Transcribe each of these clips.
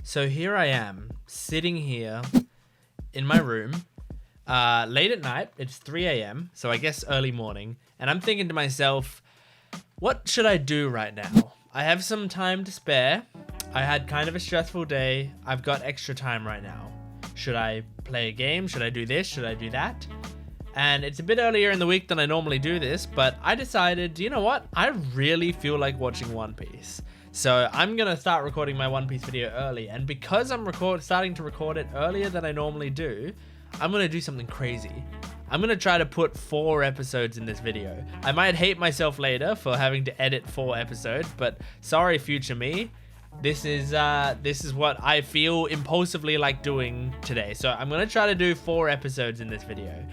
So here I am, sitting here in my room, late at night. It's 3 a.m., so I guess early morning. And I'm thinking to myself, what should I do right now? I have some time to spare. I had kind of a stressful day. I've got extra time right now. Should I play a game? Should I do this? Should I do that? And it's a bit earlier in the week than I normally do this, but I decided, you know what? I really feel like watching One Piece. So I'm going to start recording my One Piece video early. And because I'm starting to record it earlier than I normally do, I'm going to do something crazy. I'm going to try to put 4 episodes in this video. I might hate myself later for having to edit 4 episodes, but sorry, future me. This is what I feel impulsively like doing today. So I'm going to try to do 4 episodes in this video.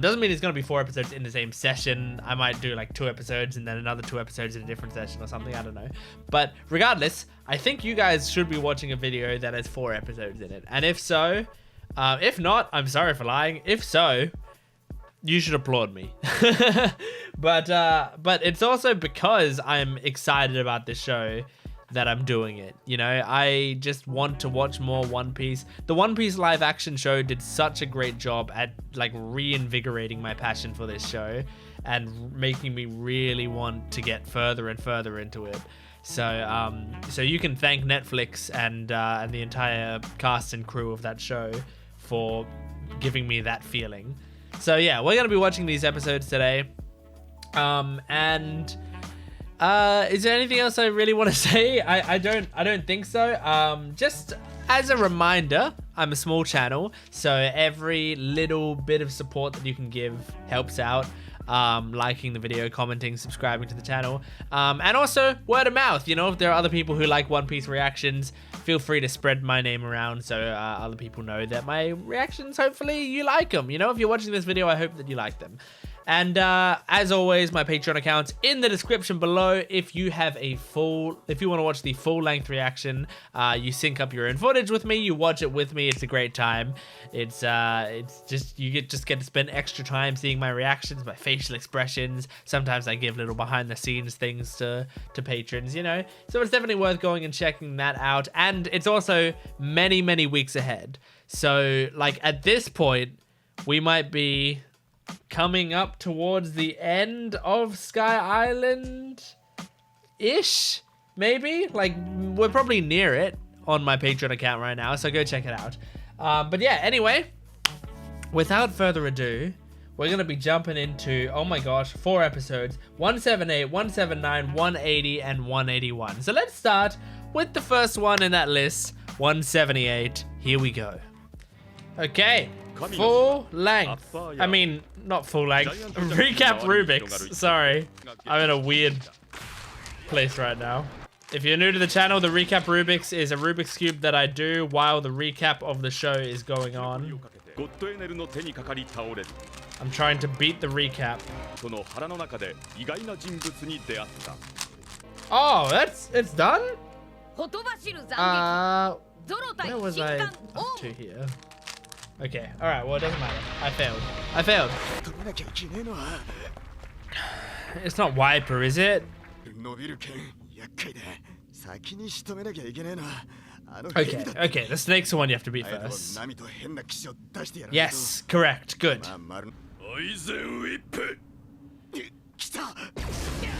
Doesn't mean it's going to be 4 episodes in the same session. I might do like 2 episodes and then another 2 episodes in a different session or something. I don't know. But regardless, I think you guys should be watching a video that has 4 episodes in it. And if so, if not, I'm sorry for lying. If so, you should applaud me. But it's also because I'm excited about this show that I'm doing it. You know, I just want to watch more One Piece. The One Piece live action show did such a great job at like reinvigorating my passion for this show and making me really want to get further and further into it. So so you can thank Netflix and the entire cast and crew of that show for giving me that feeling. So yeah, we're gonna be watching these episodes today. Is there anything else I really want to say? I don't think so. Just as a reminder, I'm a small channel, so every little bit of support that you can give helps out. Liking the video, commenting, subscribing to the channel, and also word of mouth. You know, if there are other people who like One Piece reactions, feel free to spread my name around so other people know that my reactions, hopefully you like them. You know, if you're watching this video, I hope that you like them. And as always, my Patreon account's in the description below. If you want to watch the full-length reaction, you sync up your own footage with me, you watch it with me. It's a great time. It's just you just get to spend extra time seeing my reactions, my facial expressions. Sometimes I give little behind-the-scenes things to patrons, you know. So it's definitely worth going and checking that out. And it's also many, many weeks ahead. So like at this point, we might be coming up towards the end of Sky Island-ish, maybe? Like, we're probably near it on my Patreon account right now, so go check it out. But yeah, anyway, without further ado, we're going to be jumping into, oh my gosh, 4 episodes, 178, 179, 180, and 181. So let's start with the first one in that list, 178. Here we go. Okay. Full length. I mean, not full length. Recap Rubik's. Sorry. I'm in a weird place right now. If you're new to the channel, the Recap Rubik's is a Rubik's Cube that I do while the recap of the show is going on. I'm trying to beat the recap. Oh, it's done? Where was I up to here? Okay, alright, well it doesn't matter. I failed. It's not Wyper, is it? Okay, the snake's the one you have to beat first. Yes, correct, good.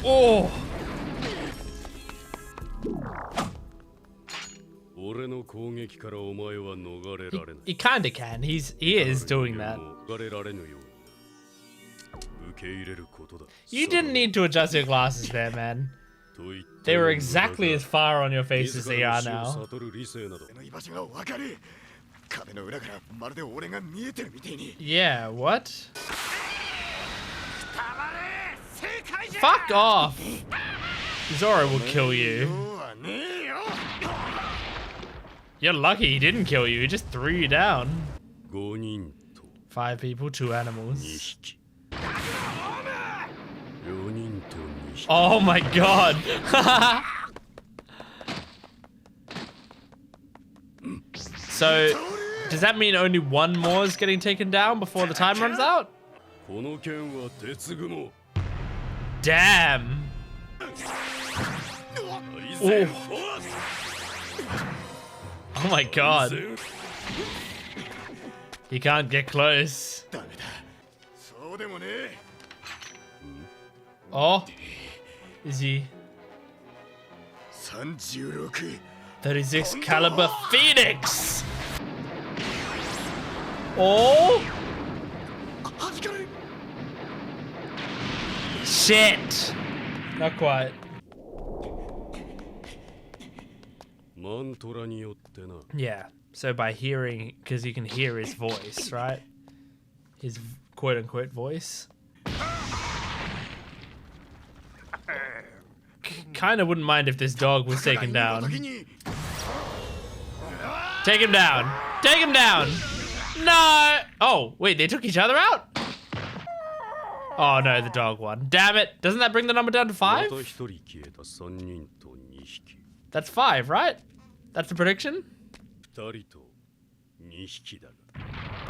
Oh! He kinda can. He is doing that. You didn't need to adjust your glasses there, man. They were exactly as far on your face as they are now. Yeah, what? Fuck off! Zoro will kill you. You're lucky he didn't kill you, he just threw you down. 5 people, 2 animals. Oh my god! So, does that mean only 1 more is getting taken down before the time runs out? Damn! Ooh. Oh my god. He can't get close. Oh. Is he? 36 caliber Phoenix. Oh. Shit. Not quite. Yeah. So by hearing, because you can hear his voice, right? His quote-unquote voice. Kind of wouldn't mind if this dog was taken down. Take him down. Take him down. No. Oh, wait, they took each other out? Oh no, the dog won. Damn it. Doesn't that bring the number down to 5? That's 5, right? That's the prediction? But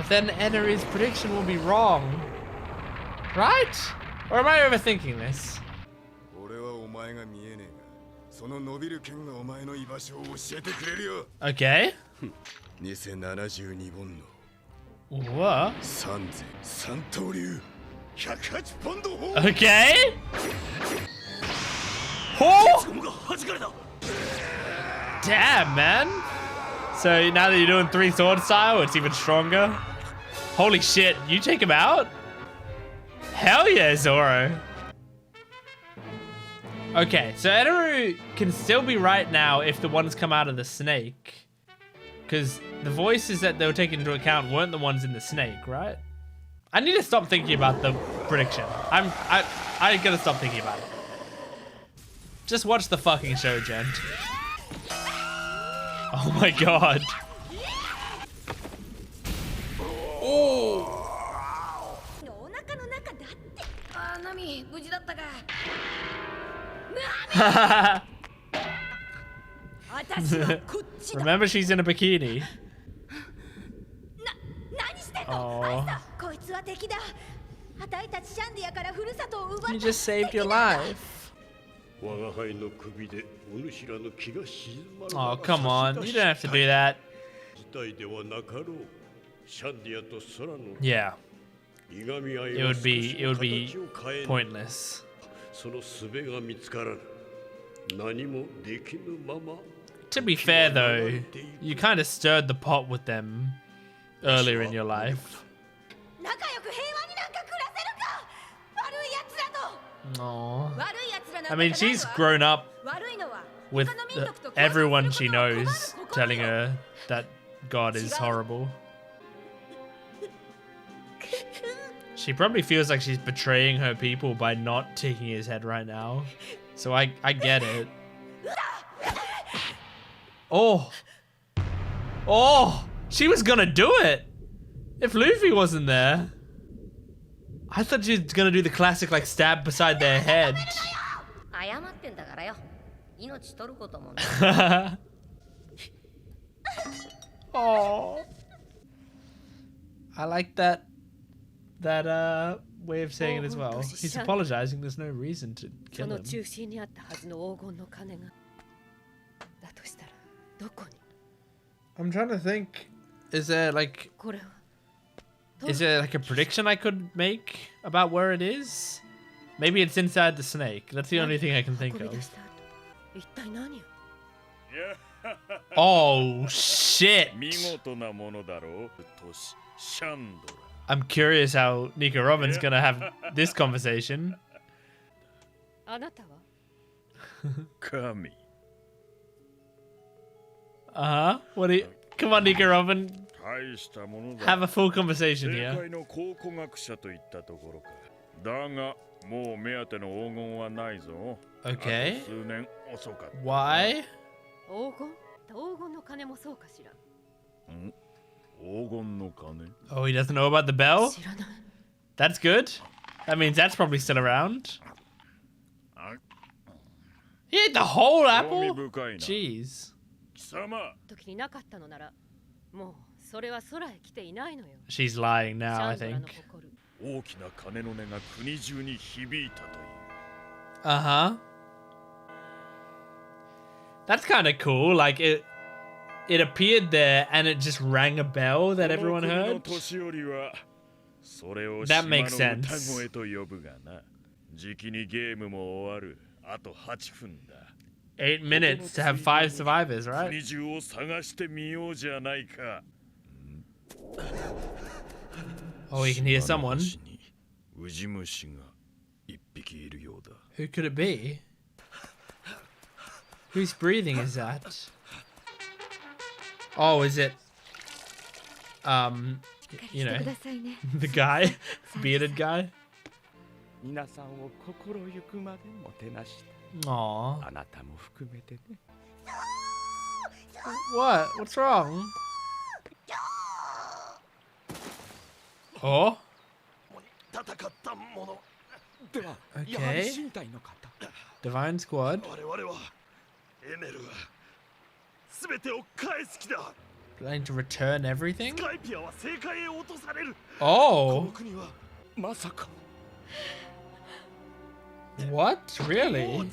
then ENERU'S prediction will be wrong. Right? Or am I overthinking this? Okay. What? Okay. Oh! Damn, man. So now that you're doing 3 sword style, it's even stronger. Holy shit, you take him out? Hell yeah, Zoro. Okay, so ENERU can still be right now if the ones come out of the snake. Because the voices that they were taking into account weren't the ones in the snake, right? I need to stop thinking about the prediction. I gotta stop thinking about it. Just watch the fucking show, Jent. Oh my god. Oh. Remember, she's in a bikini. Oh. You just saved your life. Oh, come on. You don't have to do that. Yeah. It would be pointless. To be fair though, you kind of stirred the pot with them earlier in your life. Aww. I mean, she's grown up with everyone she knows telling her that God is horrible. She probably feels like she's betraying her people by not taking his head right now. So I get it. Oh. Oh, she was gonna do it. If Luffy wasn't there. I thought she was gonna do the classic like stab beside their head. Oh. I like that way of saying it as well. He's apologizing, there's no reason to kill him. I'm trying to think, is there like a prediction I could make about where it is? Maybe it's inside the snake. That's the only thing I can think of. Oh shit! I'm curious how Nico Robin's gonna have this conversation. What do you... Come on, Nico Robin. Have a full conversation here. Okay. Why? Oh, he doesn't know about the bell? That's good. That means that's probably still around. He ate the whole apple? Jeez. She's lying now, I think. Uh-huh. That's kind of cool. Like, it it appeared there and it just rang a bell that everyone heard. That makes sense. 8 minutes to have 5 survivors, right? Oh, you can hear someone. Who could it be? Whose breathing is that? Oh, is it... you know, the guy? Bearded guy? Aww. What? What's wrong? Oh? Okay. Divine Squad. Planning to return everything? Oh! What? Really?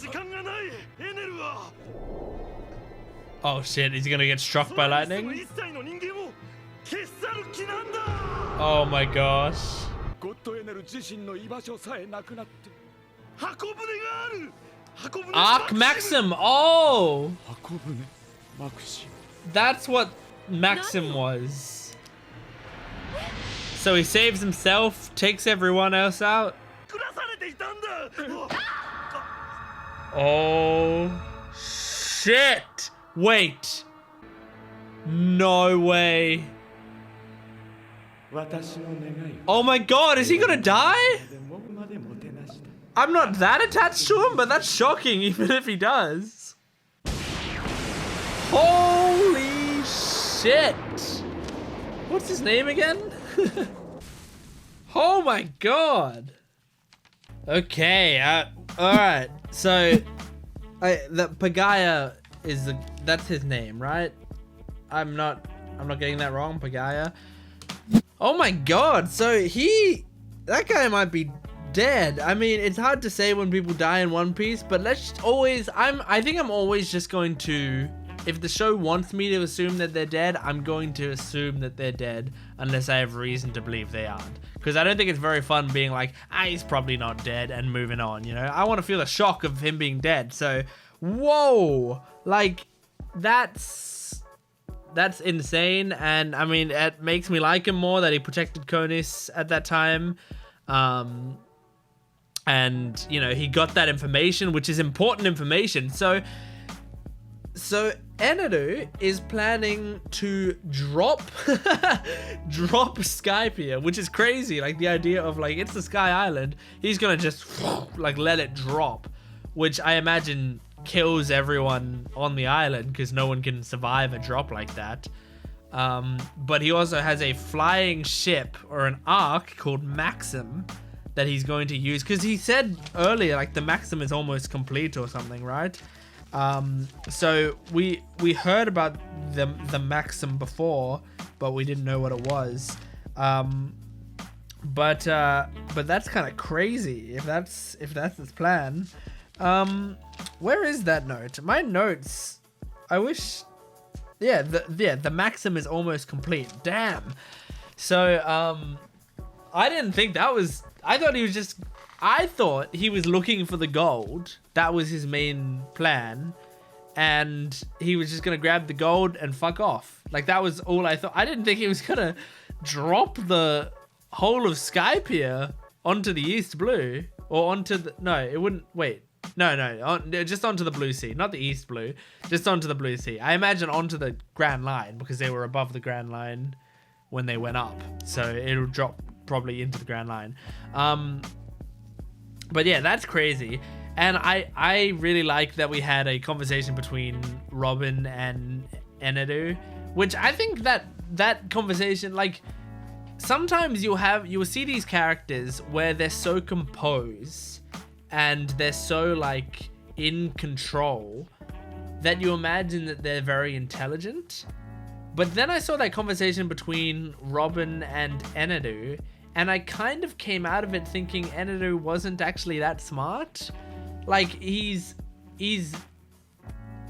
Oh shit, is he gonna get struck by lightning? Oh my gosh. Arc Maxim! Oh! That's what Maxim was. So he saves himself, takes everyone else out. Oh shit! Wait. No way. Oh my god, is he gonna die? I'm not that attached to him, but that's shocking even if he does. Holy shit. What's his name again? Oh my god. Okay, alright. So, the Pagaya is that's his name, right? I'm not getting that wrong, Pagaya. Oh my god, so that guy might be dead. I mean, it's hard to say when people die in One Piece, but I think I'm always just going to, if the show wants me to assume that they're dead, I'm going to assume that they're dead unless I have reason to believe they aren't. Because I don't think it's very fun being like, he's probably not dead and moving on, you know? I want to feel the shock of him being dead. So, whoa, like, that's insane. And I mean, it makes me like him more that he protected Konis at that time. And, you know, he got that information, which is important information. So Eneru is planning to drop Skypiea, which is crazy. Like the idea of like, it's the Sky Island. He's gonna just like let it drop, which I imagine kills everyone on the island because no one can survive a drop like that. But he also has a flying ship or an arc called Maxim that he's going to use, because he said earlier like the Maxim is almost complete or something, right? So we heard about the Maxim before, but we didn't know what it was. But that's kind of crazy if that's his plan. Where is that note? My notes. I wish. Yeah, the Maxim is almost complete. Damn. So I didn't think that was. I thought he was looking for the gold. That was his main plan. And he was just going to grab the gold and fuck off. Like, that was all I thought. I didn't think he was going to drop the whole of Skypiea onto the East Blue. Or onto the... No, it wouldn't... Wait. No. Just onto the Blue Sea. Not the East Blue. Just onto the Blue Sea. I imagine onto the Grand Line, because they were above the Grand Line when they went up. So it'll drop probably into the Grand Line. But yeah, that's crazy. And I really like that we had a conversation between Robin and Eneru, which I think that conversation, like, sometimes you will see these characters where they're so composed and they're so like in control that you imagine that they're very intelligent. But then I saw that conversation between Robin and Eneru, and I kind of came out of it thinking Eneru wasn't actually that smart. Like, he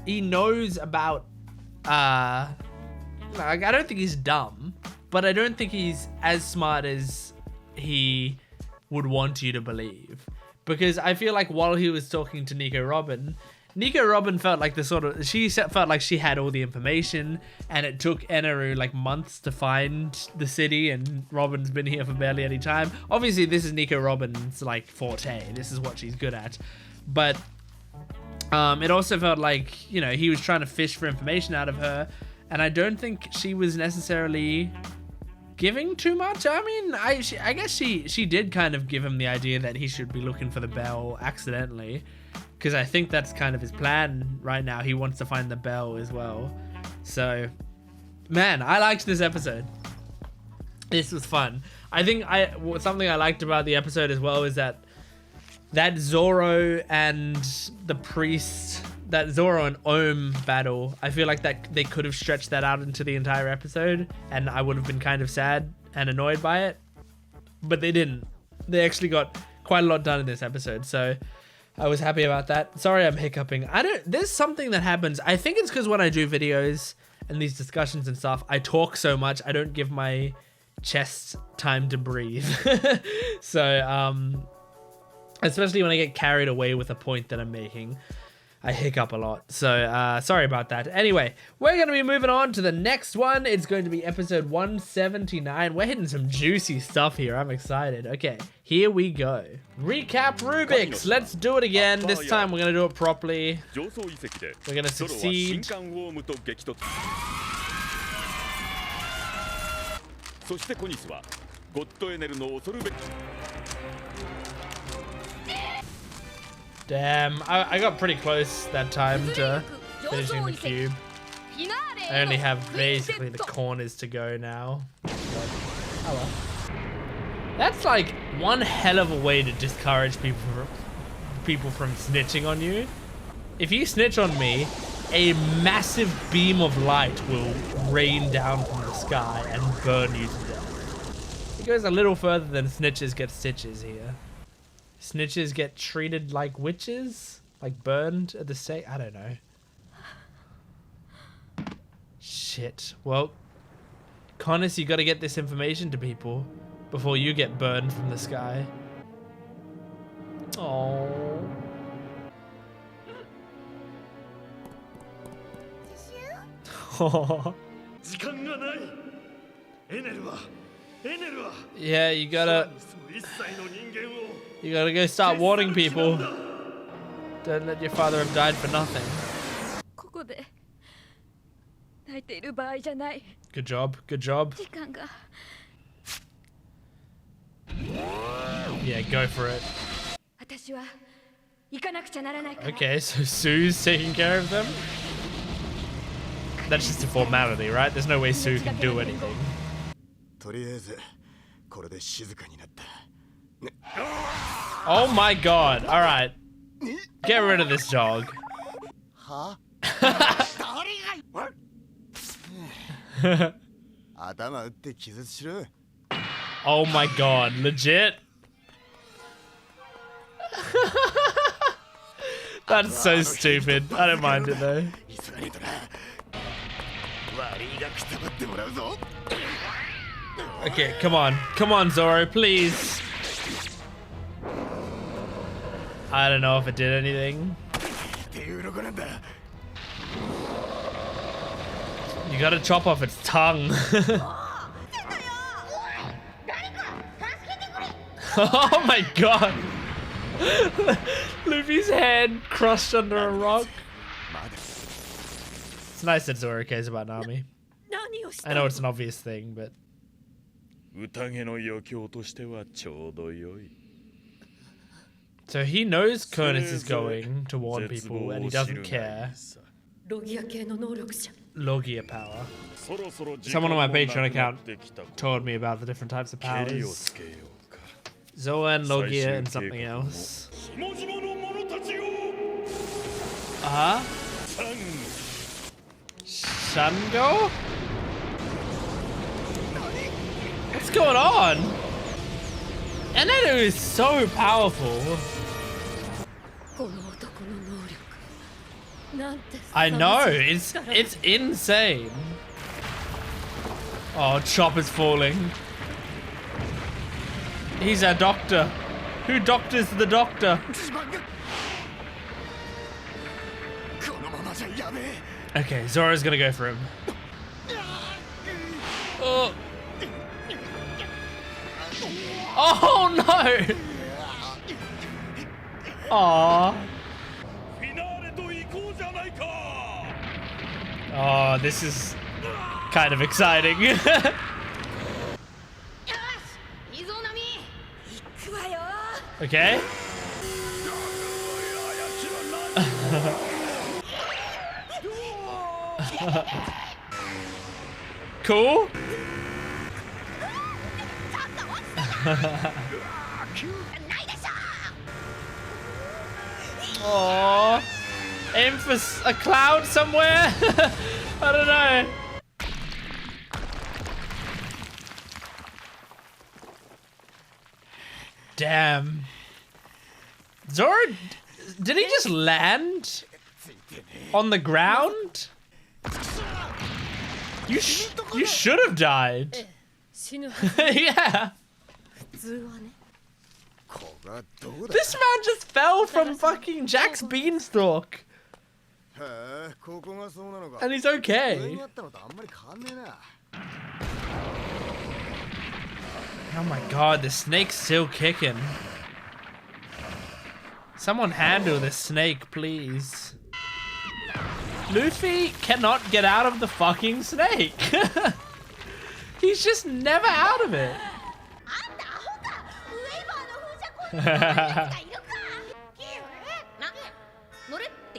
knows about like, I don't think he's dumb, but I don't think he's as smart as he would want you to believe. Because I feel like while he was talking to Nico Robin felt like she felt like she had all the information, and it took Eneru like months to find the city, and Robin's been here for barely any time. Obviously, this is Nico Robin's like forte. This is what she's good at. But it also felt like, you know, he was trying to fish for information out of her, and I don't think she was necessarily giving too much. I mean, I guess she did kind of give him the idea that he should be looking for the bell accidentally. Because I think that's kind of his plan right now. He wants to find the bell as well. So, man, I liked this episode. This was fun. I think something I liked about the episode as well is that Zoro and the priest, that Zoro and Om battle, I feel like that they could have stretched that out into the entire episode, and I would have been kind of sad and annoyed by it. But they didn't. They actually got quite a lot done in this episode. So I was happy about that. Sorry, I'm hiccuping. There's something that happens. I think it's because when I do videos and these discussions and stuff, I talk so much, I don't give my chest time to breathe. So, especially when I get carried away with a point that I'm making, I hiccup a lot. So, sorry about that. Anyway, we're going to be moving on to the next one. It's going to be episode 179. We're hitting some juicy stuff here. I'm excited. Okay, here we go. Recap Rubik's. Let's do it again. This time we're going to do it properly. We're going to succeed. Damn, I got pretty close that time to finishing the cube. I only have basically the corners to go now. But, oh well. That's like one hell of a way to discourage people from snitching on you. If you snitch on me, a massive beam of light will rain down from the sky and burn you to death. It goes a little further than snitches get stitches here. Snitches get treated like witches? Like burned at the stake? I don't know. Shit. Well, Connors, you gotta get this information to people before you get burned from the sky. Oh. Yeah, you gotta go start warning people. Don't let your father have died for nothing. Good job, good job. Yeah, go for it. Okay, so Sue's taking care of them? That's just a formality, right? There's no way Sue can do anything. Oh my god, alright. Get rid of this dog. Oh my god, legit? That's so stupid. I don't mind it though. Okay, come on. Come on, Zoro, please. I don't know if it did anything. You gotta chop off its tongue. Oh my god. Luffy's head crushed under a rock. It's nice that Zoro cares about Nami. I know it's an obvious thing, but... So he knows Kurnis is going to warn people and he doesn't care. Logia power. Someone on my Patreon account told me about the different types of powers. Zoa and Logia and something else. Uh-huh. Shango? What's going on? Eneru is so powerful. I know, it's insane. Oh, Chopper's falling. He's our doctor. Who doctors the doctor? Okay, Zoro's gonna go for him. Oh, oh no! Aww. Oh, this is kind of exciting. Okay. Cool. Aww. Aim for a cloud somewhere? I don't know. Damn. Zoro, did he just land on the ground? You should have died. Yeah. This man just fell from fucking Jack's beanstalk. And he's okay. Oh my god, the snake's still kicking. Someone handle this snake, please. Luffy cannot get out of the fucking snake. He's just never out of it.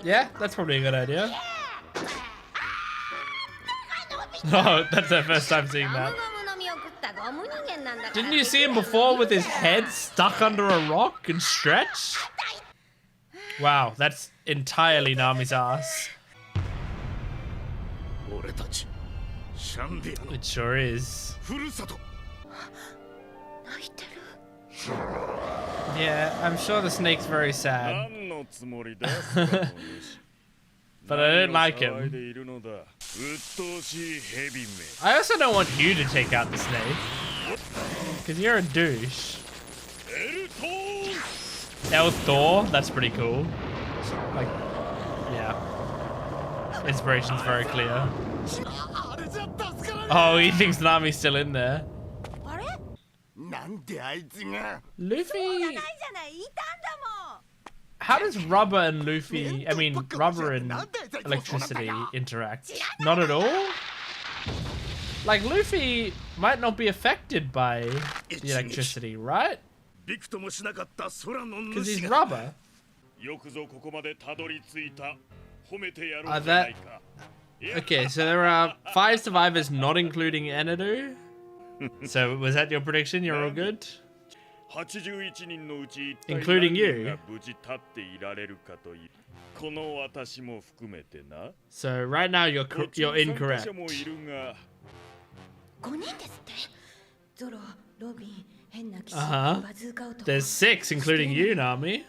Yeah, that's probably a good idea. Oh, that's their first time seeing that. Didn't you see him before with his head stuck under a rock and stretched? Wow, that's entirely Nami's ass. It sure is. Yeah, I'm sure the snake's very sad. But I don't like him. I also don't want you to take out the snake. Because you're a douche. El Thor? That's pretty cool. Like, yeah. Inspiration's very clear. Oh, he thinks Nami's still in there. Luffy... How does rubber and Luffy, I mean, rubber and electricity interact? Not at all? Like, Luffy might not be affected by the electricity, right? Because he's rubber. Are that... Okay, so there are 5 survivors not including Eneru. So was that your prediction? You're all good? Including you. So right now you're incorrect. There's 6 including you, Nami.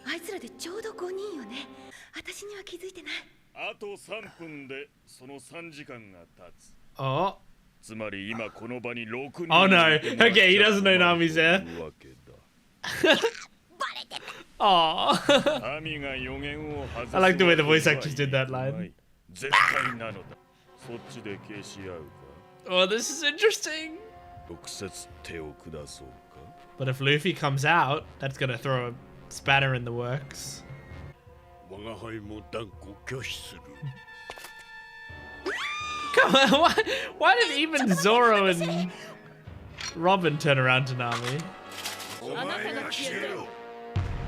Oh. Oh no. Okay, he doesn't know Nami's there. Aww. I like the way the voice actors did that line. Oh, this is interesting. But if Luffy comes out, that's gonna throw a spanner in the works. Come on, why did even Zoro and Robin turn around to Nami?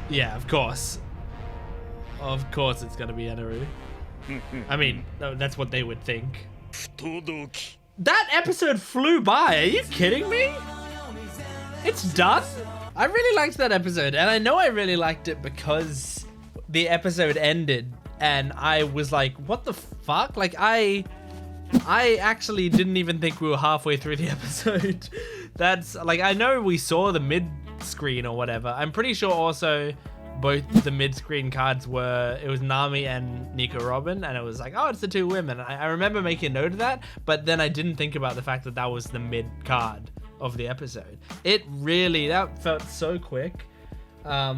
Yeah, of course. Of course it's gonna be Eneru. I mean, that's what they would think. That episode flew by, are you kidding me? It's done? I really liked that episode, and I know I really liked it because the episode ended and I was like, what the fuck? Like, I actually didn't even think we were halfway through the episode. That's like, I know we saw the mid screen or whatever. I'm pretty sure also both the mid-screen cards it was Nami and Nico Robin, and it was like, oh, it's the two women. I remember making a note of that, but then I didn't think about the fact that that was the mid card of the episode. That felt so quick. I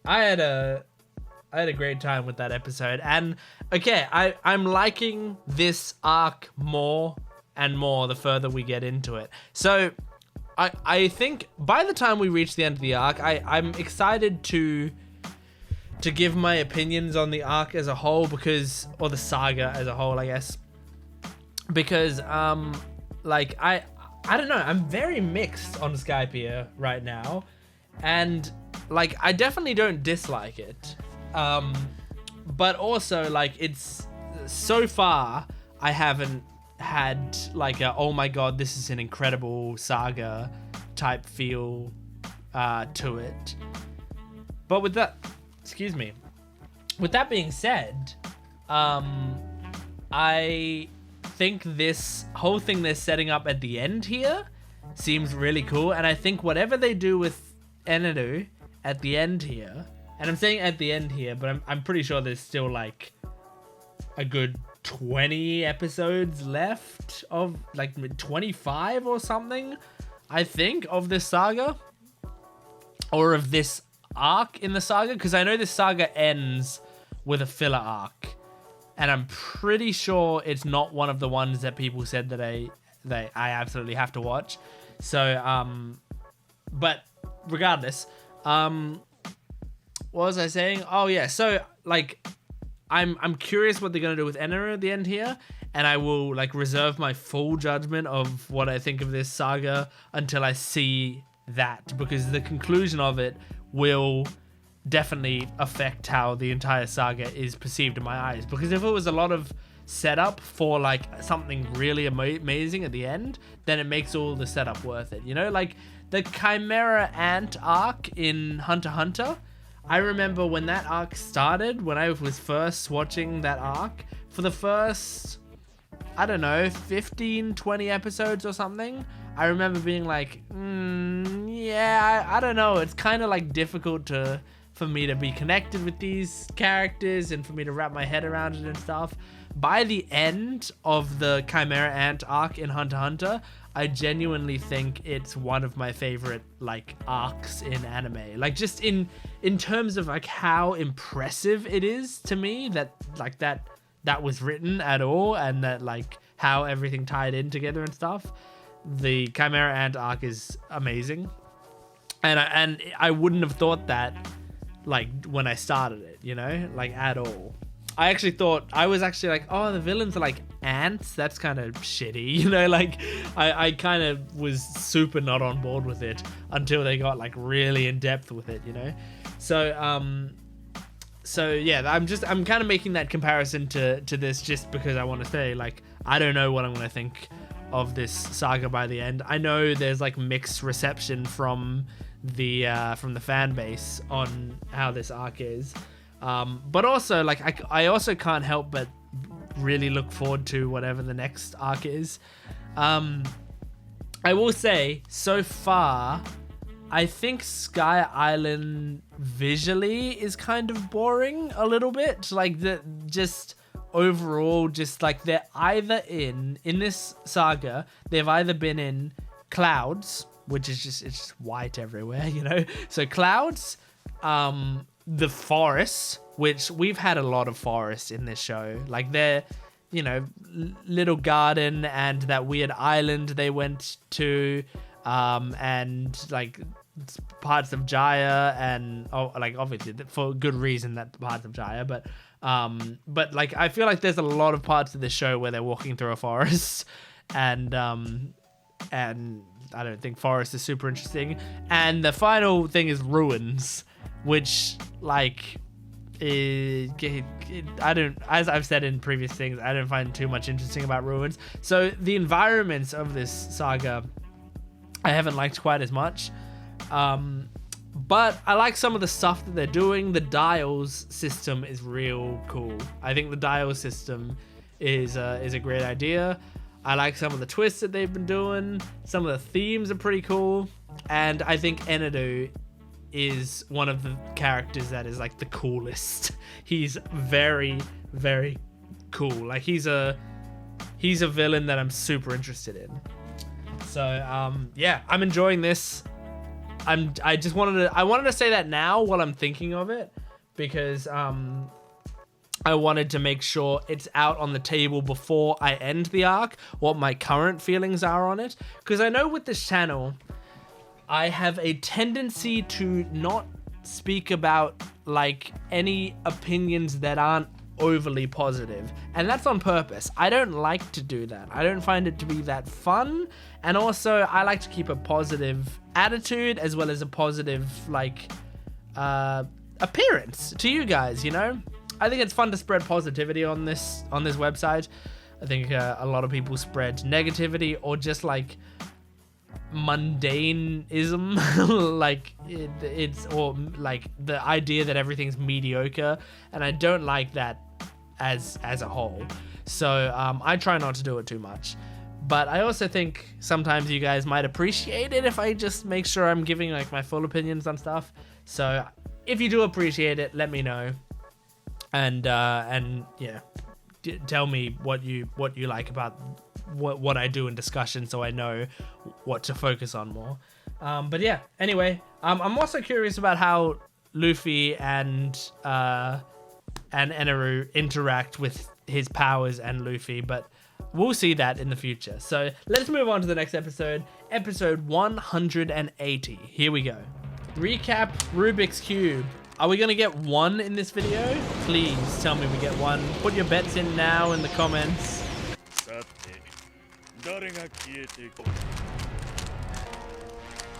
had a great time with that episode, and okay, I'm liking this arc more and more the further we get into it. So I think by the time we reach the end of the arc, I'm excited to give my opinions on the arc as a whole, or the saga as a whole, I guess, because like I don't know, I'm very mixed on Skypiea right now, and like I definitely don't dislike it, but also like it's so far I haven't had like oh my god, this is an incredible saga type feel to it. But with that being said, I think this whole thing they're setting up at the end here seems really cool, and I think whatever they do with Eneru at the end here, and I'm saying at the end here, but I'm pretty sure there's still like a good 20 episodes left of like 25 or something, I think, of this saga, or of this arc in the saga, because I know this saga ends with a filler arc, and I'm pretty sure it's not one of the ones that people said that I absolutely have to watch. So but regardless, what was I saying? Oh yeah, so like I'm curious what they're gonna do with Eneru at the end here, and I will like reserve my full judgment of what I think of this saga until I see that, because the conclusion of it will definitely affect how the entire saga is perceived in my eyes. Because if it was a lot of setup for like something really amazing at the end, then it makes all the setup worth it, you know? Like the Chimera Ant arc in Hunter x Hunter, I remember when that arc started, when I was first watching that arc, for the first, I don't know, 15, 20 episodes or something, I remember being like, yeah, I don't know. It's kind of like difficult for me to be connected with these characters and for me to wrap my head around it and stuff. By the end of the Chimera Ant arc in Hunter x Hunter, I genuinely think it's one of my favorite like arcs in anime. Like just in terms of like how impressive it is to me that like that was written at all, and that like how everything tied in together and stuff. The Chimera Ant arc is amazing, and I wouldn't have thought that like when I started it, you know, like at all. I was actually like, oh, the villains are like ants. That's kind of shitty, you know. Like I kind of was super not on board with it until they got like really in depth with it, you know. So yeah, I'm kind of making that comparison to this just because I want to say like I don't know what I'm gonna think of this saga by the end. I know there's like mixed reception from the fan base on how this arc is, but also like I also can't help but really look forward to whatever the next arc is. I will say so far I think Sky Island visually is kind of boring a little bit, like just overall, just like they're either in this saga, they've either been in clouds, which is it's just white everywhere, you know. So clouds, the forests, which we've had a lot of forests in this show, like they're, you know, little garden and that weird island they went to, and like parts of Jaya, and like obviously for good reason that parts of Jaya, but like I feel like there's a lot of parts of this show where they're walking through a forest, and I don't think forest is super interesting. And the final thing is ruins, which like I don't, as I've said in previous things, I don't find too much interesting about ruins. So the environments of this saga I haven't liked quite as much. But I like some of the stuff that they're doing. The dials system is real cool. I think the dials system is a great idea. I like some of the twists that they've been doing. Some of the themes are pretty cool. And I think Eneru is one of the characters that is like the coolest. He's very, very cool. Like he's a villain that I'm super interested in. So yeah, I'm enjoying this. I wanted to say that now while I'm thinking of it, because I wanted to make sure it's out on the table before I end the arc, what my current feelings are on it. Because I know with this channel, I have a tendency to not speak about like any opinions that aren't overly positive, and that's on purpose. I don't like to do that. I don't find it to be that fun, and also I like to keep a positive attitude as well as a positive like appearance to you guys, you know? I think it's fun to spread positivity on this website. I think a lot of people spread negativity or just like mundaineism, like it's or like the idea that everything's mediocre, and I don't like that as a whole. So I try not to do it too much. But I also think sometimes you guys might appreciate it if I just make sure I'm giving like my full opinions on stuff. So if you do appreciate it, let me know. And yeah, tell me what you like about what I do in discussion, so I know what to focus on more. But yeah, anyway, I'm also curious about how Luffy and Eneru interact with his powers and Luffy, but we'll see that in the future. So let's move on to the next episode, episode 180. Here we go. Recap Rubik's Cube. Are we gonna get one in this video? Please tell me we get one. Put your bets in now in the comments.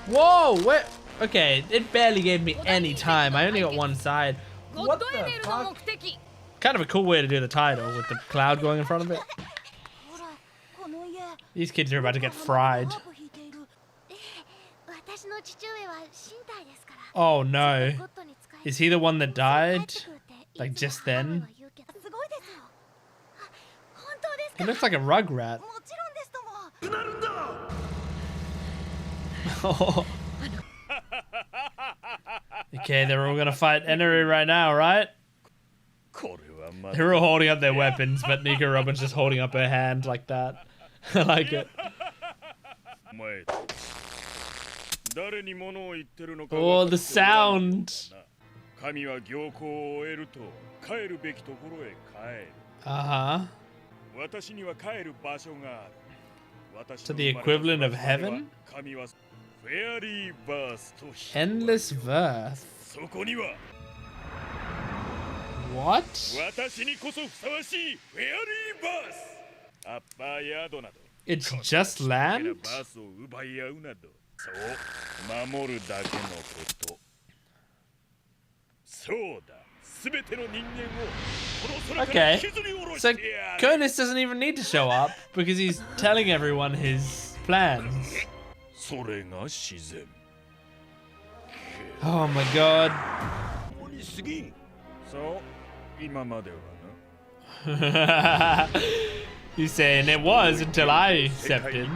Whoa, what? Okay, it barely gave me any time. I only got one side. What the fuck? Kind of a cool way to do the title with the cloud going in front of it. These kids are about to get fried. Oh no. Is he the one that died? Like just then? He looks like a rugrat. Okay, they're all gonna fight Eneru right now, right? They're all holding up their weapons, but Nico Robin's just holding up her hand like that. I like it. Oh, the sound! Uh-huh. To the equivalent of heaven? Endless verse. What? It's just land? Okay, so Konus doesn't even need to show up because he's telling everyone his plans. Oh my god. He's saying it was until I stepped in.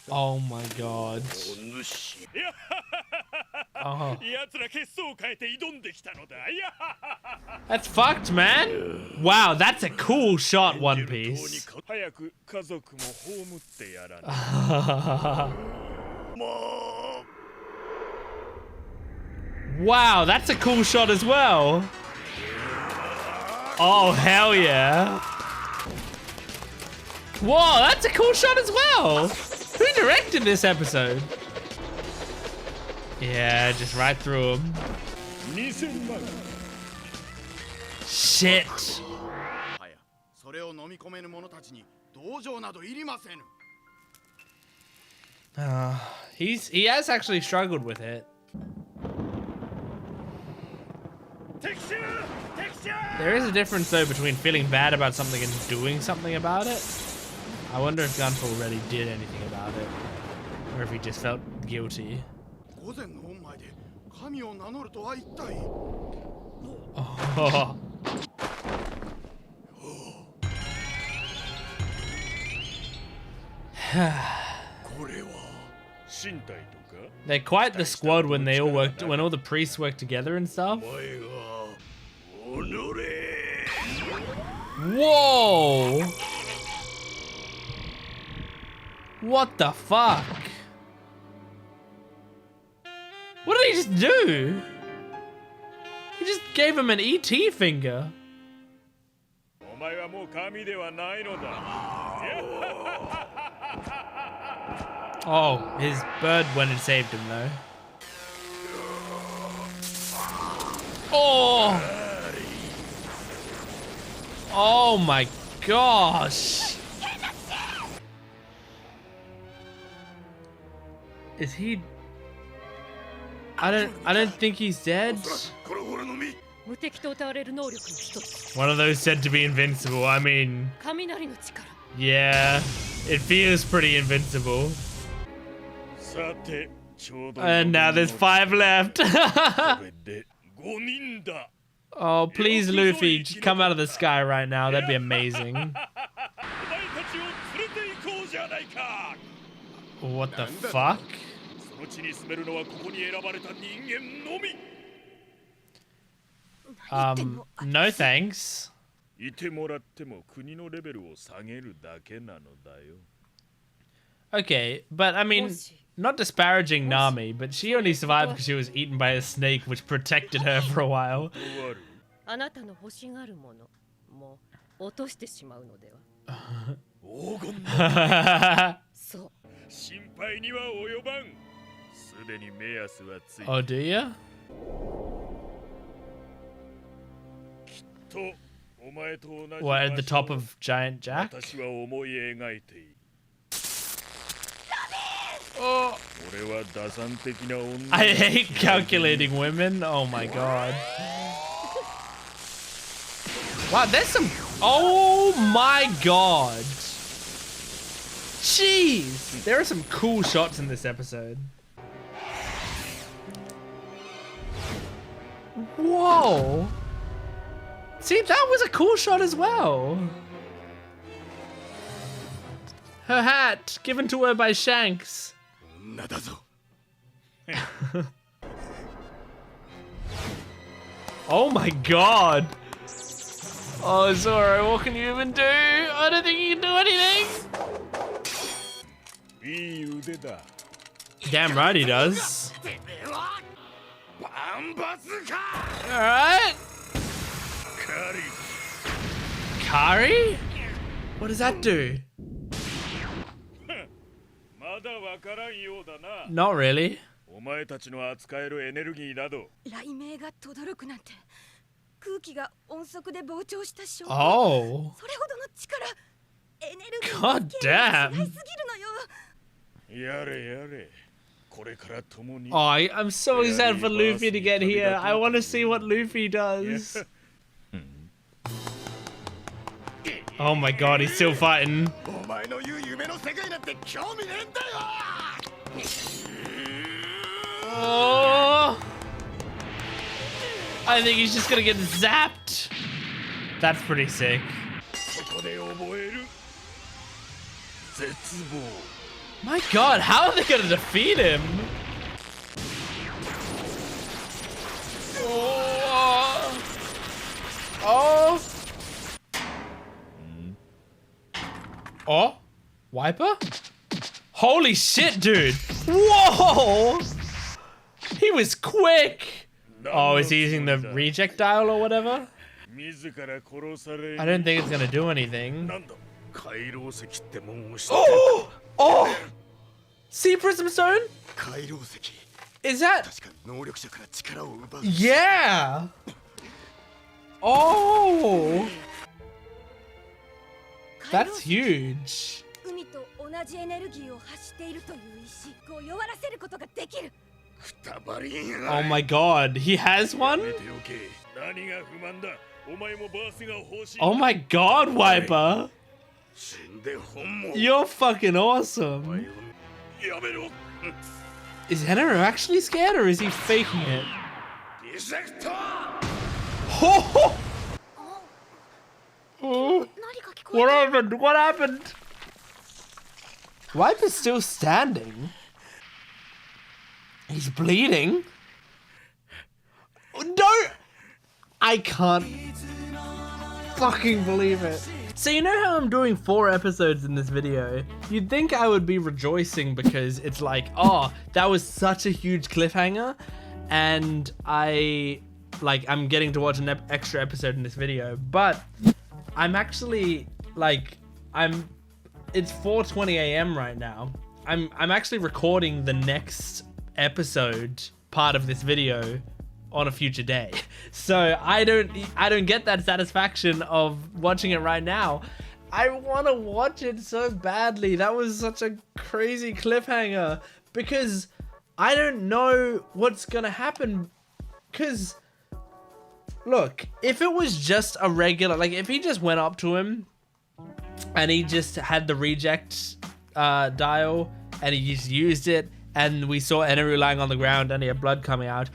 Oh my god. Oh. That's fucked, man. Wow, that's a cool shot, One Piece. Wow, that's a cool shot as well. Oh, hell yeah. Whoa, that's a cool shot as well. Who directed this episode? Yeah, just right through him. Shit. He has actually struggled with it. There is a difference though between feeling bad about something and doing something about it. I wonder if Gunful already did anything about it, or if he just felt guilty. Oh. They're quite the squad when they all worked, when all the priests work together and stuff. Whoa! What the fuck? What did he just do? He just gave him an ET finger. Oh, his bird went and saved him though. Oh! Oh my gosh! Is he? I don't think he's dead. One of those said to be invincible. I mean, yeah, it feels pretty invincible. And now there's 5 left. Oh, please, Luffy, just come out of the sky right now. That'd be amazing. What the fuck? No thanks. Okay, but I mean, not disparaging Nami, but she only survived because she was eaten by a snake which protected her for a while. Oh, do ya? What, at the top of Giant Jack? Oh. I hate calculating women. Oh my god. Wow, there's some... Oh my god. Jeez. There are some cool shots in this episode. Whoa. See, that was a cool shot as well. Her hat, given to her by Shanks. Oh my god. Oh, Zoro, what can you even do? I don't think you can do anything. Damn right he does. Alright. Kari? What does that do? Not really. Oh. God damn. Oh, I'm so excited for Luffy to get here. I want to see what Luffy does. Oh my god, he's still fighting. Oh, I think he's just gonna get zapped. That's pretty sick. My god, how are they gonna defeat him? Oh. Oh. Oh. Wyper? Holy shit, dude. Whoa. He was quick. Oh, is he using the reject dial or whatever? I don't think it's gonna do anything. Oh! Oh! Sea Prism Stone? Is that? Yeah! Oh! That's huge. Oh my god, he has one? Oh my god, Wyper! You're fucking awesome. Is Eneru actually scared or is he faking it? Oh! Oh. What happened? What happened? Wyper's still standing. He's bleeding. Don't. I can't fucking believe it. So you know how I'm doing 4 episodes in this video? You'd think I would be rejoicing because it's like, oh, that was such a huge cliffhanger, and I'm getting to watch an extra episode in this video. But I'm actually it's 4:20 a.m. right now. I'm actually recording the next episode part of this video on a future day, so I don't get that satisfaction of watching it right now. I want to watch it so badly. That was such a crazy cliffhanger because I don't know what's gonna happen. Because look, if it was just a regular, if he just went up to him and he just had the reject dial and he just used it, and we saw Eneru lying on the ground and he had blood coming out,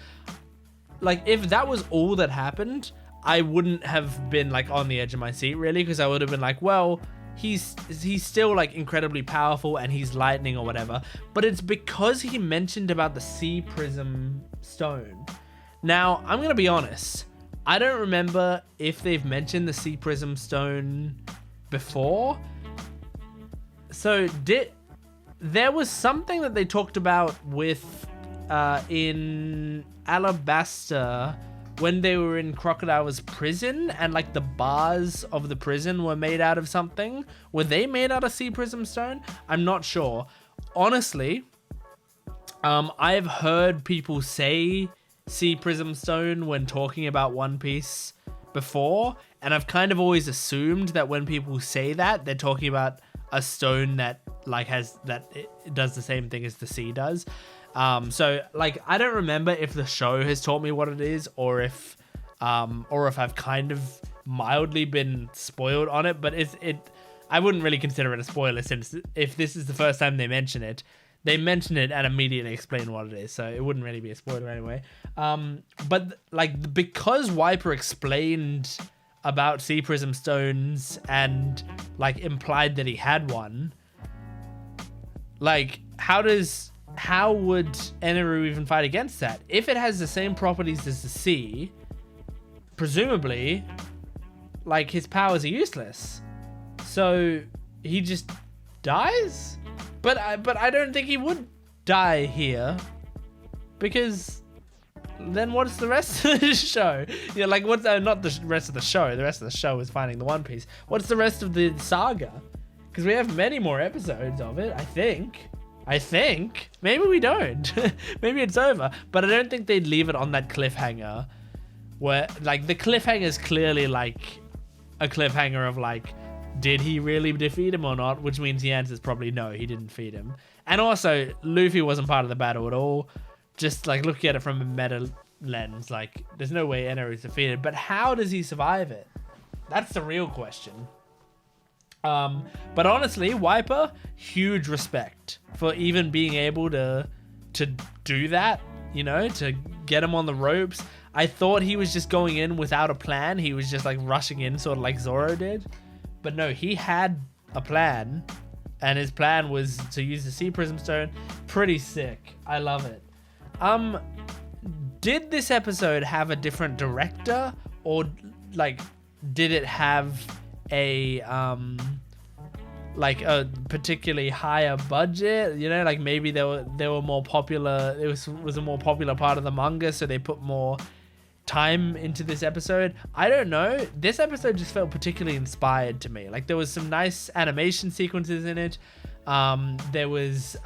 if that was all that happened, I wouldn't have been on the edge of my seat really, because I would have been like, well, he's still incredibly powerful and he's lightning or whatever. But it's because he mentioned about the sea prism stone. Now I'm gonna be honest, I don't remember if they've mentioned the sea prism stone before. So there was something that they talked about with in Alabasta when they were in Crocodile's prison, and the bars of the prison were made out of something. Were they made out of sea prism stone? I'm not sure. Honestly, I've heard people say sea prism stone when talking about One Piece before, and I've kind of always assumed that when people say that, they're talking about a stone that it does the same thing as the sea does. So I don't remember if the show has taught me what it is, or if I've kind of mildly been spoiled on it, but I wouldn't really consider it a spoiler, since if this is the first time they mention it and immediately explain what it is, so it wouldn't really be a spoiler anyway. But because Wyper explained about sea prism stones and implied that he had one, how would Eneru even fight against that? If it has the same properties as the sea, presumably, his powers are useless. So he just dies? But I don't think he would die here, because then what's the rest of the show? Yeah, what's not the rest of the show. The rest of the show is finding the One Piece. What's the rest of the saga? Because we have many more episodes of it, I think. Maybe we don't. Maybe it's over. But I don't think they'd leave it on that cliffhanger where the cliffhanger is clearly a cliffhanger of did he really defeat him or not? Which means the answer is probably no, he didn't defeat him. And also, Luffy wasn't part of the battle at all. Just looking at it from a meta lens, there's no way Eneru's defeated. But how does he survive it? That's the real question. But honestly, Wyper, huge respect for even being able to do that, to get him on the ropes. I thought he was just going in without a plan. He was just rushing in, sort of like Zoro did. But no, he had a plan, and his plan was to use the sea prism stone. Pretty sick. I love it. Did this episode have a different director, or did it have a particularly higher budget? Maybe they were more popular. It was a more popular part of the manga, so they put more time into this episode. I don't know. This episode just felt particularly inspired to me. There was some nice animation sequences in it. There was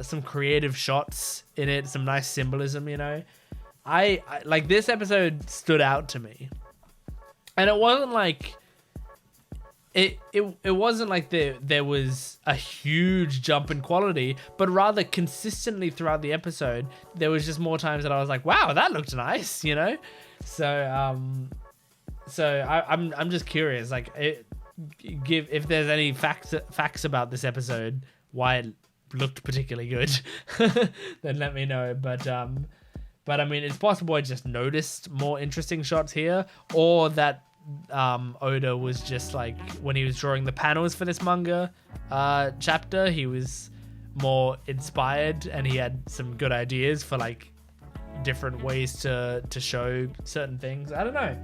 some creative shots in it, some nice symbolism, I this episode stood out to me. And it wasn't it wasn't there was a huge jump in quality, but rather consistently throughout the episode, there was just more times that I was like, wow, that looked nice, So I'm just curious, if there's any facts about this episode, why it looked particularly good, then let me know. But I mean, it's possible I just noticed more interesting shots here, or that Oda was just when he was drawing the panels for this manga chapter, he was more inspired and he had some good ideas for like different ways to show certain things. I don't know.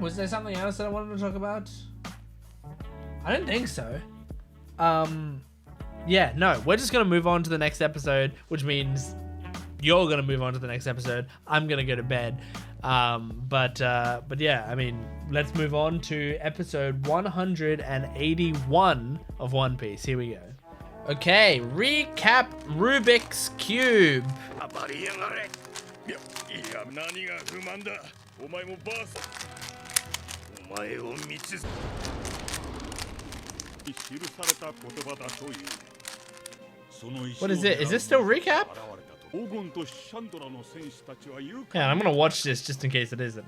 Was there something else that I wanted to talk about? I don't think so. Yeah, no, we're just gonna move on to the next episode, which means you're gonna move on to the next episode. I'm gonna go to bed. But yeah, I mean, let's move on to episode 181 of One Piece. Here we go. Okay, recap Rubik's Cube. What is it? Is this still recap? Yeah, I'm gonna watch this just in case it isn't.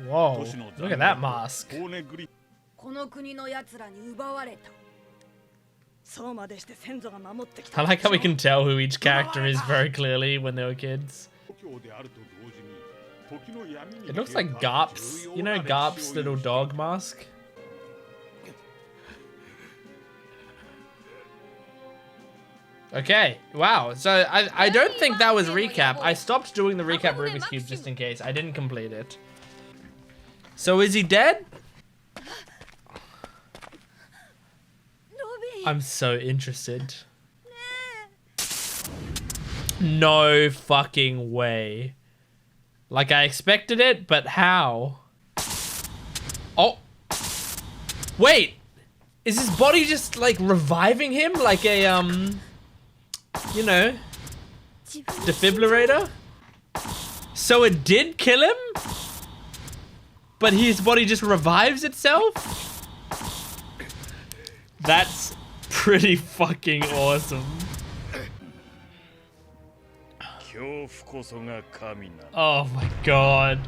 Whoa, look at that mask. I like how we can tell who each character is very clearly when they were kids. It looks like Garp's, you know, Garp's little dog mask? Okay, wow. So I don't think that was recap. I stopped doing the recap Rubik's Cube just in case. I didn't complete it. So is he dead? I'm so interested. No fucking way. Like I expected it, but how? Oh. Wait. Is his body just like reviving him like a you know, defibrillator? So it did kill him? But his body just revives itself? That's pretty fucking awesome. Oh my god.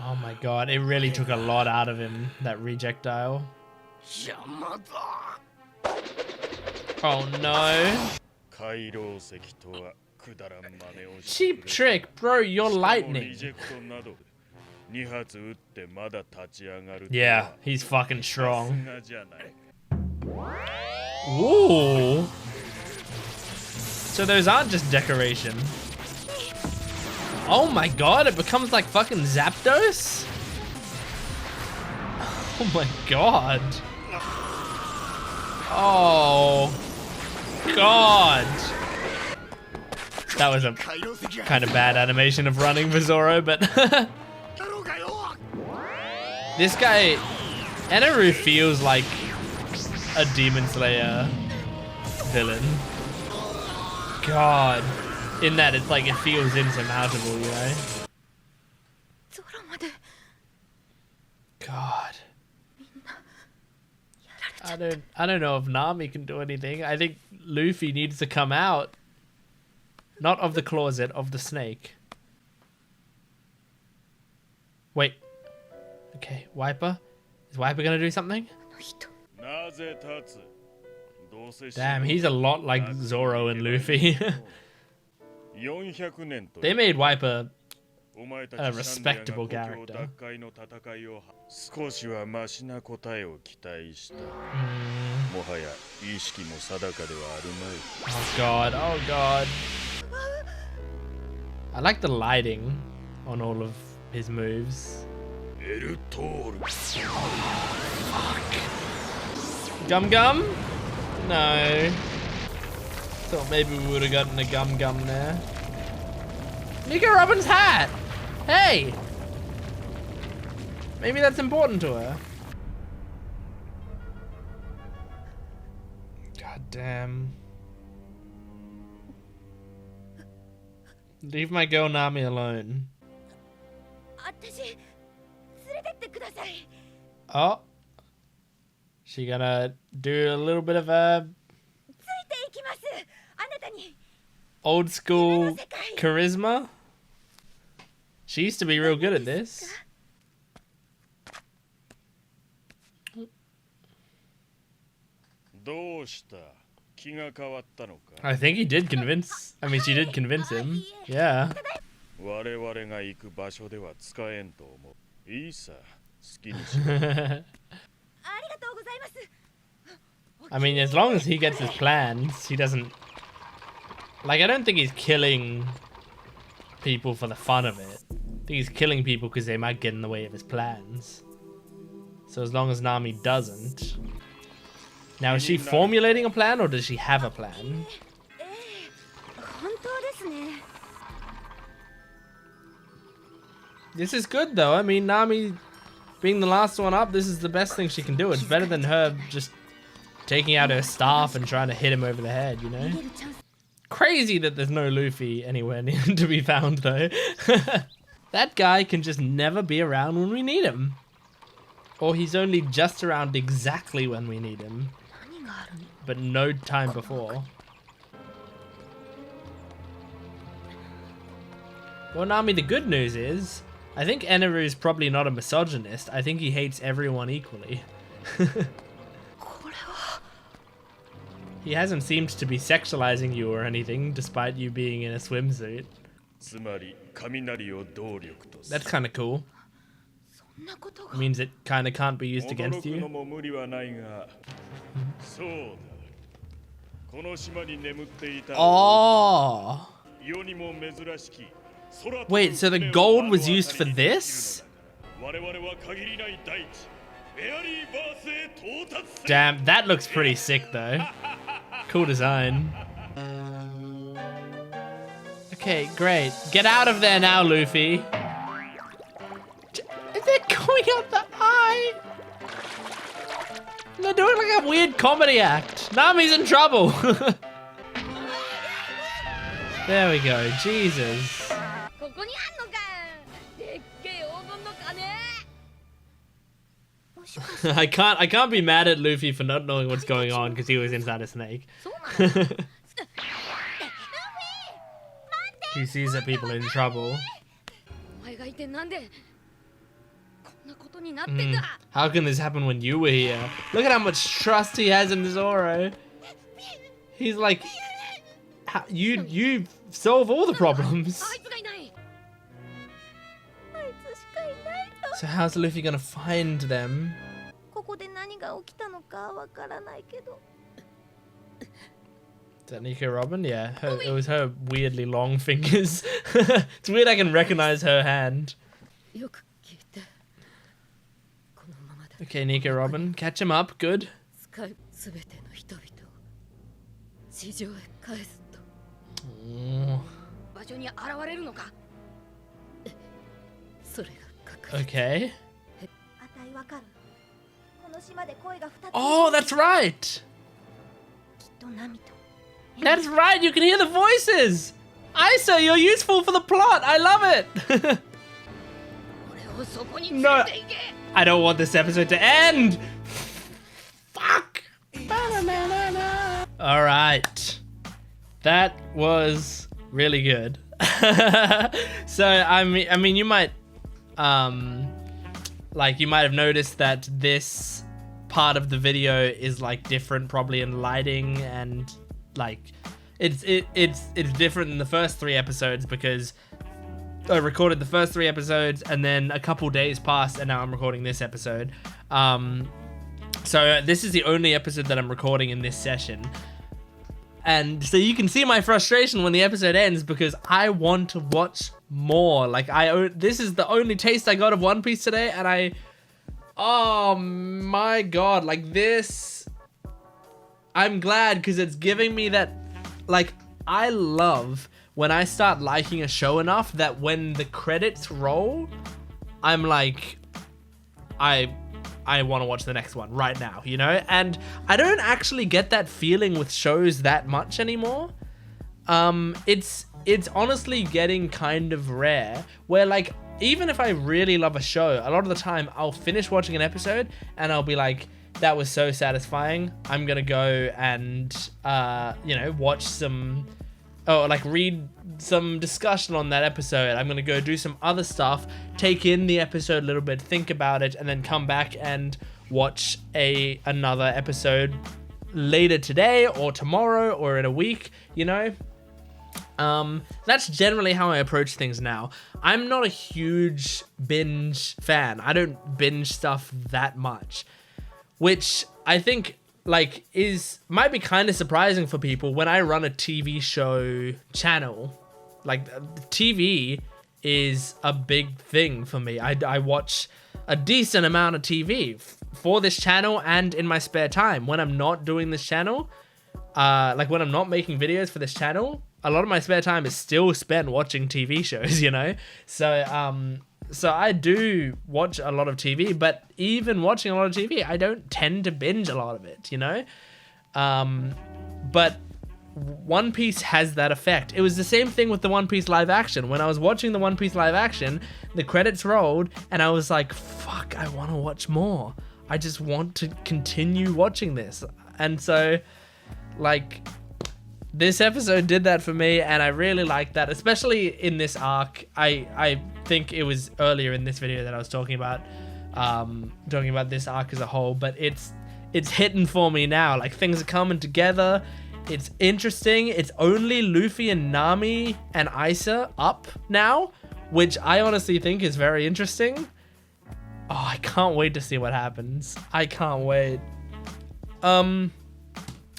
Oh my god, it really took a lot out of him, that rejectile. Oh no. Cheap trick, bro, you're lightning. Yeah, he's fucking strong. Ooh. So those aren't just decoration. Oh my god, it becomes like fucking Zapdos? Oh my god. Oh god. That was a kind of bad animation of running for Zoro, but this guy, Eneru, feels like a Demon Slayer villain. God. In that it's like it feels insurmountable, you know? God. I don't know if Nami can do anything. I think Luffy needs to come out. Not of the closet, of the snake. Wait. Okay, Wyper? Is Wyper gonna do something? Damn, he's a lot like Zoro and Luffy. They made Wyper a respectable character. Oh god, oh god. I like the lighting on all of his moves. Fuck. Gum Gum? No. Thought maybe we would have gotten a Gum Gum there. Nico Robin's hat! Hey! Maybe that's important to her. God damn. Leave my girl Nami alone. Oh. She gonna do a little bit of a old school charisma? She used to be real good at this. I think he did convince. I mean, she did convince him. Yeah. I mean, as long as he gets his plans, he doesn't... Like, I don't think he's killing people for the fun of it. I think he's killing people because they might get in the way of his plans. So as long as Nami doesn't... Now, is she formulating a plan or does she have a plan? This is good though. I mean, Nami being the last one up, this is the best thing she can do. It's better than her just taking out her staff and trying to hit him over the head, you know? Crazy that there's no Luffy anywhere near to be found though. That guy can just never be around when we need him. Or he's only just around exactly when we need him. But no time before. Well, Nami, the good news is, I think ENERU'S probably not a misogynist. I think he hates everyone equally. He hasn't seemed to be sexualizing you or anything, despite you being in a swimsuit. That's kind of cool. Means it kind of can't be used against you. Oh! Wait, so the gold was used for this? Damn, that looks pretty sick though. Cool design. Okay, great. Get out of there now, Luffy. They're going out the eye. They're doing like a weird comedy act. Nami's in trouble. There we go. Jesus. I can't be mad at Luffy for not knowing what's going on because he was inside a snake. He sees that people are in trouble. How can this happen when you were here? Look at how much trust he has in Zoro. He's like, you solve all the problems. So how's Luffy gonna find them? Is that Nico Robin? Yeah, it was her weirdly long fingers. It's weird I can recognize her hand. Okay, Nico Robin, catch him up, good. Oh. Okay. Oh, that's right! That's right, you can hear the voices! Isa, you're useful for the plot, I love it! No, I don't want this episode to end! Fuck! Alright. That was really good. So, I mean, you might... like you might have noticed that this part of the video is like different probably in lighting and like it's different than the first 3 episodes because I recorded the first 3 episodes and then a couple days passed and now I'm recording this episode. So this is the only episode that I'm recording in this session. And so you can see my frustration when the episode ends because I want to watch more. Like this is the only taste I got of One Piece today, and oh my god, like this. I'm glad because it's giving me that, like, I love when I start liking a show enough that when the credits roll, I'm like, I want to watch the next one right now, you know? And I don't actually get that feeling with shows that much anymore. It's honestly getting kind of rare where, like, even if I really love a show, a lot of the time I'll finish watching an episode and I'll be like, that was so satisfying. I'm gonna go and, you know, watch some, like read some discussion on that episode. I'm gonna go do some other stuff, take in the episode a little bit, think about it, and then come back and watch another episode later today or tomorrow or in a week, you know. That's generally how I approach things now. I'm not a huge binge fan. I don't binge stuff that much, which I think like might be kind of surprising for people when I run a TV show channel. Like TV is a big thing for me. I watch a decent amount of TV for this channel and in my spare time. When I'm not doing this channel, like when I'm not making videos for this channel, a lot of my spare time is still spent watching TV shows, you know? So I do watch a lot of TV, but even watching a lot of TV, I don't tend to binge a lot of it, you know? But One Piece has that effect. It was the same thing with the One Piece live action. When I was watching the One Piece live action, the credits rolled, and I was like, fuck, I want to watch more. I just want to continue watching this. And so, like, this episode did that for me, and I really liked that, especially in this arc. I think it was earlier in this video that I was talking about this arc as a whole, but it's hitting for me now. Like, things are coming together. It's interesting. It's only Luffy and Nami and Isa up now, which I honestly think is very interesting. Oh, I can't wait to see what happens. I can't wait.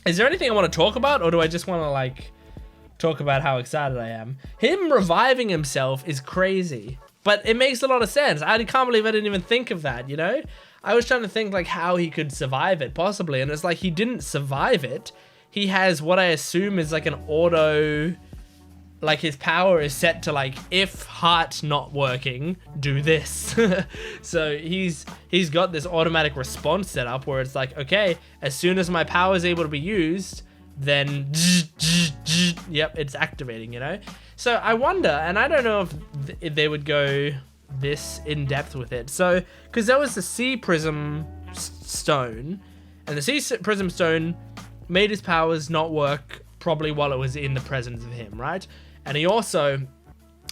Is there anything I want to talk about, or do I just want to, like, talk about how excited I am? Him reviving himself is crazy, but it makes a lot of sense. I can't believe I didn't even think of that, you know? I was trying to think, like, how he could survive it, possibly, and it's like he didn't survive it. He has what I assume is, like, an auto... Like, his power is set to, like, if heart not working, do this. So he's got this automatic response set up where it's like, okay, as soon as my power is able to be used, then yep, it's activating, you know? So I wonder, and I don't know if they would go this in depth with it. So, because there was the Sea Prism Stone, and the Sea Prism Stone made his powers not work probably while it was in the presence of him, right? And he also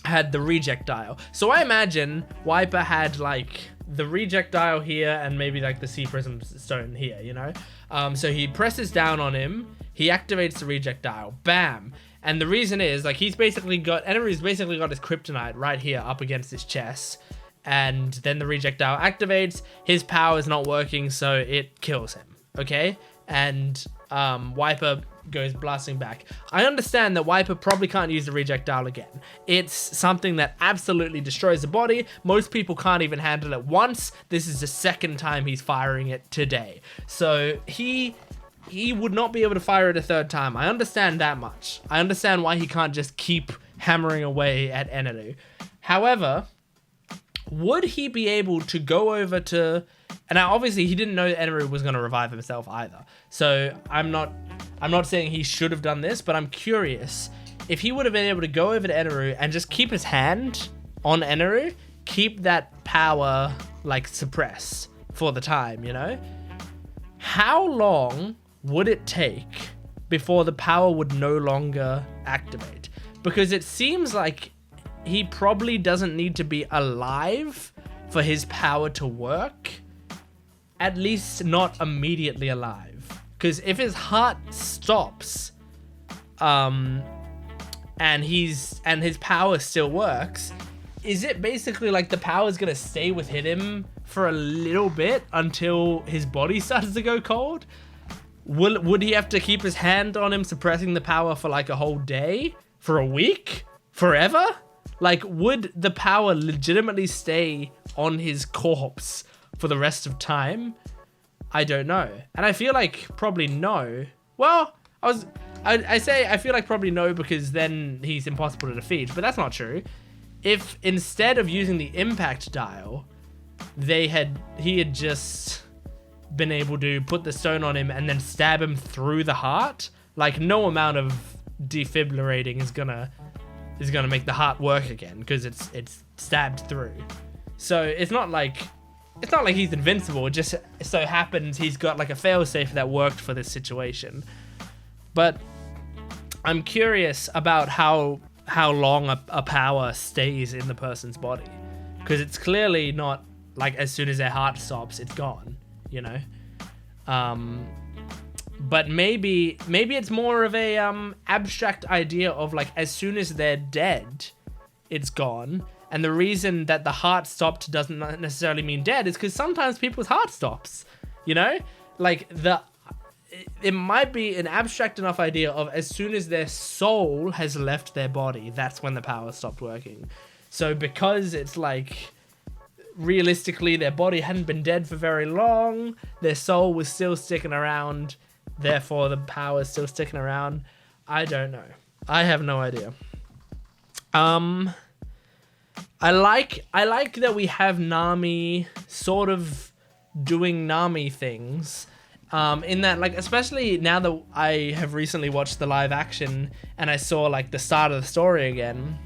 had the reject dial. So I imagine Wyper had, like, the reject dial here and maybe, like, the Sea Prism Stone here, you know? So he presses down on him. He activates the reject dial. Bam! And the reason is, like, ENERU'S basically got his kryptonite right here up against his chest. And then the reject dial activates. His power is not working, so it kills him, okay? And Wyper goes blasting back. I understand that Wyper probably can't use the reject dial again. It's something that absolutely destroys the body. Most people can't even handle it once. This is the second time he's firing it today. So he would not be able to fire it a third time. I understand that much. I understand why he can't just keep hammering away at Eneru. However, would he be able to go over to... And now, obviously, he didn't know that Eneru was going to revive himself either. So I'm not saying he should have done this, but I'm curious if he would have been able to go over to Eneru and just keep his hand on Eneru, keep that power, like, suppressed for the time, you know? How long would it take before the power would no longer activate? Because it seems like he probably doesn't need to be alive for his power to work. At least not immediately alive. Because if his heart stops, and his power still works, is it basically like the power is gonna stay within him for a little bit until his body starts to go cold? Would he have to keep his hand on him suppressing the power for like a whole day? For a week? Forever? Like, would the power legitimately stay on his corpse for the rest of time? I don't know. And I feel like probably no. Well, I say I feel like probably no because then he's impossible to defeat, but that's not true. If instead of using the impact dial, he had just been able to put the stone on him and then stab him through the heart, like no amount of defibrillating is gonna make the heart work again because it's stabbed through. So it's not like he's invincible. It just so happens he's got like a failsafe that worked for this situation. But I'm curious about how long a power stays in the person's body, because it's clearly not like as soon as their heart stops, it's gone, you know. But maybe it's more of a abstract idea of like, as soon as they're dead, it's gone. And the reason that the heart stopped doesn't necessarily mean dead is because sometimes people's heart stops, you know? Like, it might be an abstract enough idea of as soon as their soul has left their body, that's when the power stopped working. So because it's like, realistically, their body hadn't been dead for very long, their soul was still sticking around, therefore the power's still sticking around. I don't know. I have no idea. I like that we have Nami sort of doing Nami things. In that, like, especially now that I have recently watched the live action and I saw like the start of the story again,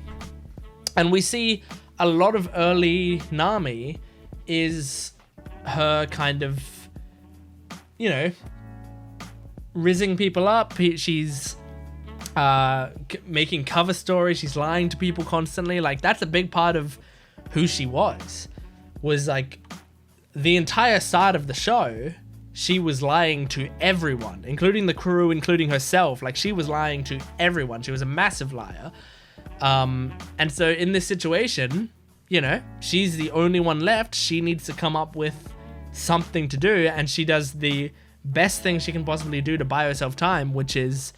and we see a lot of early Nami is her kind of, you know, rizzing people up. She's making cover stories. She's lying to people constantly. Like, that's a big part of who she was like the entire start of the show. She was lying to everyone, including the crew, including herself. Like, she was lying to everyone. She was a massive liar. And so in this situation, you know, she's the only one left. She needs to come up with something to do, and she does the best thing she can possibly do to buy herself time, which is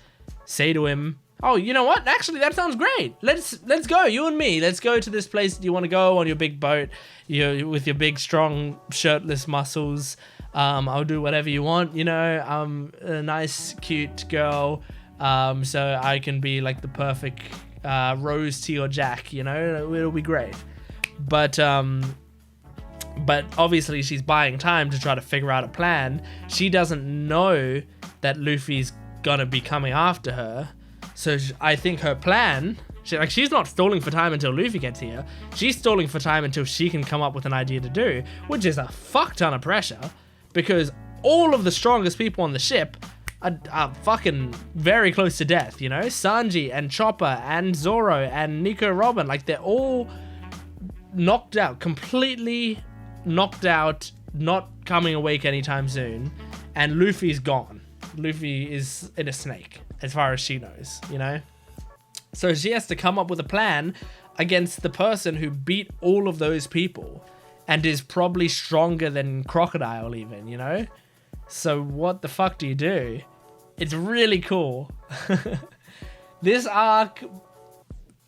say to him, oh, you know what? Actually, that sounds great. Let's go, you and me. Let's go to this place you want to go on your big boat, with your big, strong, shirtless muscles. I'll do whatever you want, you know. I'm a nice, cute girl, so I can be like the perfect Rose to your Jack, you know. It'll be great. But obviously she's buying time to try to figure out a plan. She doesn't know that Luffy's gonna be coming after her. So I think her plan, she's not stalling for time until Luffy gets here. She's stalling for time until she can come up with an idea to do, which is a fuck ton of pressure, because all of the strongest people on the ship are fucking very close to death, you know? Sanji and Chopper and Zoro and Nico Robin, like, they're all knocked out, completely knocked out, not coming awake anytime soon, and Luffy's gone. Luffy is in a snake, as far as she knows, you know? So she has to come up with a plan against the person who beat all of those people and is probably stronger than Crocodile even, you know? So what the fuck do you do? It's really cool. This arc,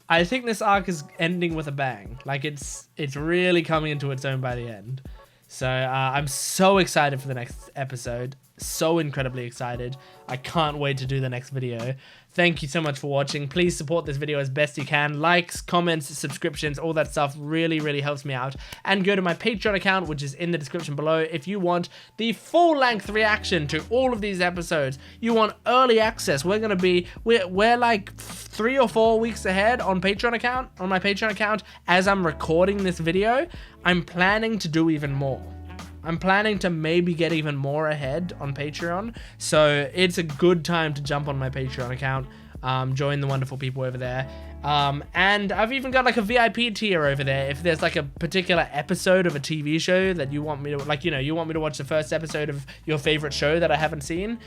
I think this arc is ending with a bang. Like, it's really coming into its own by the end. So I'm so excited for the next episode. So incredibly excited. I can't wait to do the next video. Thank you so much for watching. Please support this video as best you can. Likes, comments, subscriptions, all that stuff really, really helps me out. And go to my Patreon account, which is in the description below, if you want the full-length reaction to all of these episodes. You want early access. We're like 3 or 4 weeks ahead on my Patreon account. As I'm recording this video, I'm planning to do even more. I'm planning to maybe get even more ahead on Patreon, so it's a good time to jump on my Patreon account, join the wonderful people over there, and I've even got like a VIP tier over there. If there's like a particular episode of a TV show that you want me to, like, you know, you want me to watch the first episode of your favorite show that I haven't seen,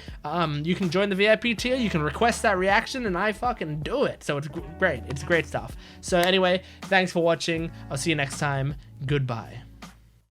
you can join the VIP tier, you can request that reaction, and I fucking do it. So it's great. It's great stuff. So anyway, thanks for watching. I'll see you next time. Goodbye.